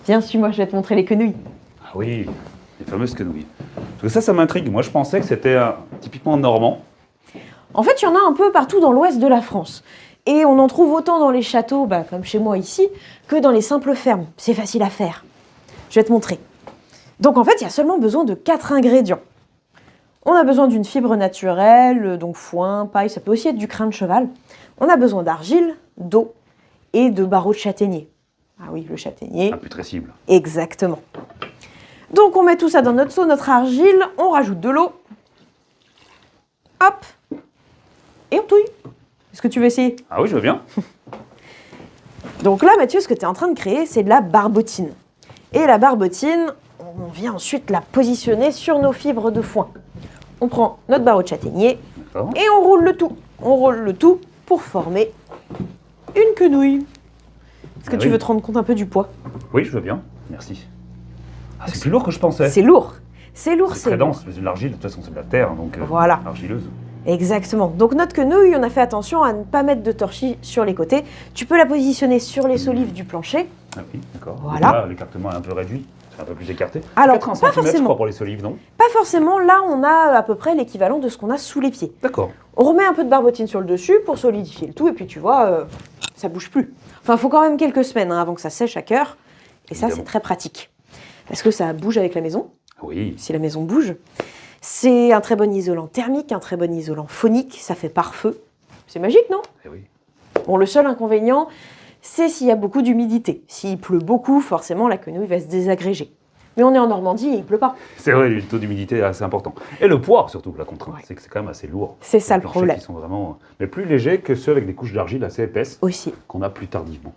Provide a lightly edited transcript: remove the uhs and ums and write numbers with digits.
Viens, suis-moi, je vais te montrer les quenouilles. Ah oui, les fameuses quenouilles. Parce que ça m'intrigue. Moi, je pensais que c'était typiquement normand. En fait, il y en a un peu partout dans l'ouest de la France. Et on en trouve autant dans les châteaux, comme chez moi ici, que dans les simples fermes. C'est facile à faire. Je vais te montrer. Donc en fait, il y a seulement besoin de 4 ingrédients. On a besoin d'une fibre naturelle, donc foin, paille, ça peut aussi être du crin de cheval. On a besoin d'argile, d'eau et de barreaux de châtaignier. Ah oui, le châtaignier. Imputrescible. Exactement. Donc on met tout ça dans notre seau, notre argile, on rajoute de l'eau. Hop. Et on touille. Est-ce que tu veux essayer? Ah oui, je veux bien. Donc là, Mathieu, ce que tu es en train de créer, c'est de la barbotine. Et la barbotine, on vient ensuite la positionner sur nos fibres de foin. On prend notre barreau de châtaignier D'accord. et on roule le tout. On roule le tout pour former une quenouille. Est-ce que Ah tu oui. veux te rendre compte un peu du poids? Oui, je veux bien. Merci. Ah, c'est plus lourd que je pensais. C'est lourd. C'est lourd, C'est très lourd. dense. L'argile, de toute façon, c'est de la terre, donc Voilà. argileuse. Exactement. Donc notre quenouille, on a fait attention à ne pas mettre de torchis sur les côtés. Tu peux la positionner sur les solives du plancher. Ah oui, d'accord. Voilà. Là, l'écartement est un peu réduit. C'est un peu plus écarté. Alors, 80 pas centimètres, je forcément. crois, pour les solives, non? Pas forcément, là on a à peu près l'équivalent de ce qu'on a sous les pieds. D'accord. On remet un peu de barbotine sur le dessus pour solidifier le tout et puis tu vois, ça bouge plus. Enfin, il faut quand même quelques semaines avant que ça sèche à cœur. Et ça, Évidemment. c'est très pratique. Parce que ça bouge avec la maison, Oui. si la maison bouge. C'est un très bon isolant thermique, un très bon isolant phonique, ça fait pare-feu. C'est magique, non? Eh oui. Bon, le seul inconvénient, c'est s'il y a beaucoup d'humidité. S'il pleut beaucoup, forcément, la quenouille va se désagréger. Mais on est en Normandie et il pleut pas. C'est vrai, le taux d'humidité est assez important. Et le poids, surtout, la contrainte. Ouais. C'est que c'est quand même assez lourd. C'est ça Les le planchers problème. qui sont vraiment mais plus légers que ceux avec des couches d'argile assez épaisses Aussi. qu'on a plus tardivement.